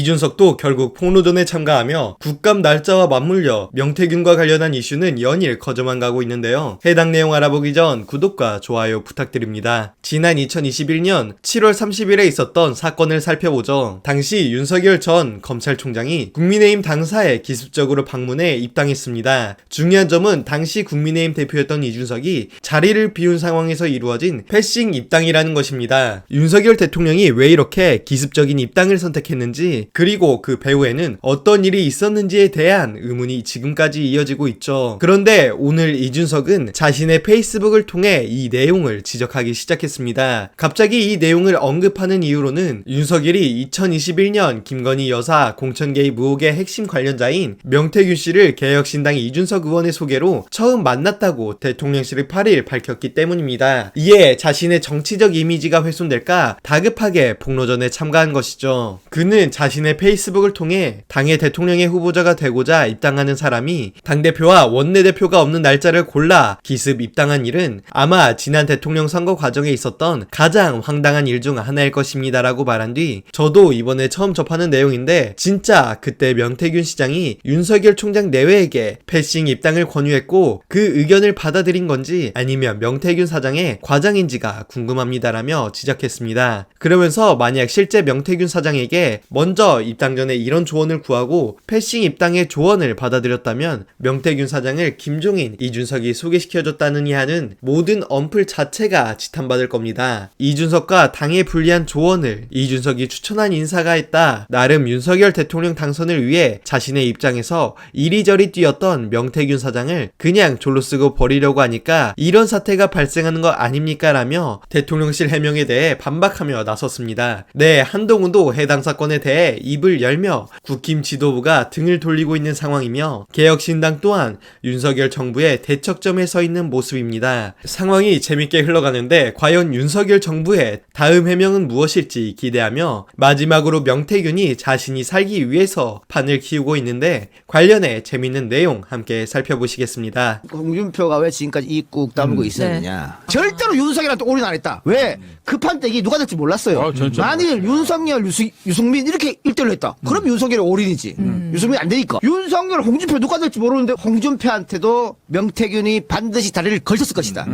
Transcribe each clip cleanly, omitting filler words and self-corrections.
이준석도 결국 폭로전에 참가하며 국감 날짜와 맞물려 명태균과 관련한 이슈는 연일 커져만 가고 있는데요. 해당 내용 알아보기 전 구독과 좋아요 부탁드립니다. 지난 2021년 7월 30일에 있었던 사건을 살펴보죠. 당시 윤석열 전 검찰총장이 국민의힘 당사에 기습적으로 방문해 입당했습니다. 중요한 점은 당시 국민의힘 대표였던 이준석이 자리를 비운 상황에서 이루어진 패싱 입당이라는 것입니다. 윤석열 대통령이 왜 이렇게 기습적인 입당을 선택했는지, 그리고 그 배후에는 어떤 일이 있었는지에 대한 의문이 지금까지 이어지고 있죠. 그런데 오늘 이준석은 자신의 페이스북을 통해 이 내용을 지적하기 시작했습니다. 갑자기 이 내용을 언급하는 이유로는 윤석열이 2021년 김건희 여사 공천 개입 의혹의 핵심 관련자인 명태균 씨를 개혁신당 이준석 의원의 소개로 처음 만났다고 대통령실이 8일 밝혔기 때문입니다. 이에 자신의 정치적 이미지가 훼손될까 다급하게 폭로전에 참가한 것이죠. 그는 자신의 페이스북을 통해 당의 대통령의 후보자가 되고자 입당하는 사람이 당대표와 원내대표가 없는 날짜를 골라 기습 입당한 일은 아마 지난 대통령 선거 과정에 있었던 가장 황당한 일 중 하나일 것입니다 라고 말한 뒤, 저도 이번에 처음 접하는 내용인데 진짜 그때 명태균 시장이 윤석열 총장 내외에게 패싱 입당을 권유했고 그 의견을 받아들인 건지 아니면 명태균 사장의 과장인지가 궁금합니다라며 지적했습니다. 그러면서 만약 실제 명태균 사장에게 먼저 입당 전에 이런 조언을 구하고 패싱 입당의 조언을 받아들였다면 명태균 사장을 김종인, 이준석이 소개시켜줬다느니 하는 모든 언플 자체가 지탄받을 겁니다. 이준석과 당에 불리한 조언을 이준석이 추천한 인사가 했다. 나름 윤석열 대통령 당선을 위해 자신의 입장에서 이리저리 뛰었던 명태균 사장을 그냥 졸로 쓰고 버리려고 하니까 이런 사태가 발생하는 거 아닙니까? 라며 대통령실 해명에 대해 반박하며 나섰습니다. 네, 한동훈도 해당 사건에 대해 입을 열며 국힘 지도부가 등을 돌리고 있는 상황이며 개혁신당 또한 윤석열 정부의 대척점에 서 있는 모습입니다. 상황이 재밌게 흘러가는데 과연 윤석열 정부의 다음 해명은 무엇일지 기대하며 마지막으로 명태균이 자신이 살기 위해서 판을 키우고 있는데 관련해 재밌는 내용 함께 살펴보시겠습니다. 홍준표가 왜 지금까지 입국 다물고 있었느냐. 절대로 윤석열한테 올인 안 했다. 왜? 그 판때기 누가 될지 몰랐어요. 만일 윤석열, 유승민 이렇게 1대1로 했다. 그럼 윤석열이 올인이지. 유승민 안 되니까. 윤석열, 홍준표 누가 될지 모르는데 홍준표한테도 명태균이 반드시 다리를 걸쳤을 것이다.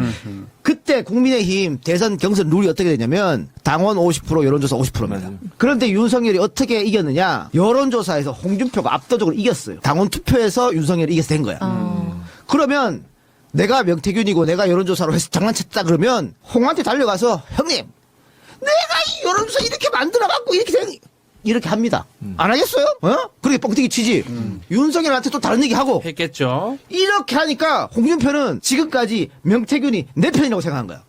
그때 국민의힘 대선 경선 룰이 어떻게 되냐면 당원 50%, 여론조사 50%입니다. 그런데 윤석열이 어떻게 이겼느냐. 여론조사에서 홍준표가 압도적으로 이겼어요. 당원 투표에서 윤석열이 이겨서 된 거야. 그러면 내가 명태균이고 내가 여론조사로 해서 장난쳤다 그러면 홍한테 달려가서 형님 내가 이 여론조사 이렇게 만들어갖고 이렇게 합니다. 안 하겠어요? 그렇게 뻥튀기 치지. 윤석열한테 또 다른 얘기 하고 했겠죠. 이렇게 하니까 홍준표는 지금까지 명태균이 내 편이라고 생각한 거야.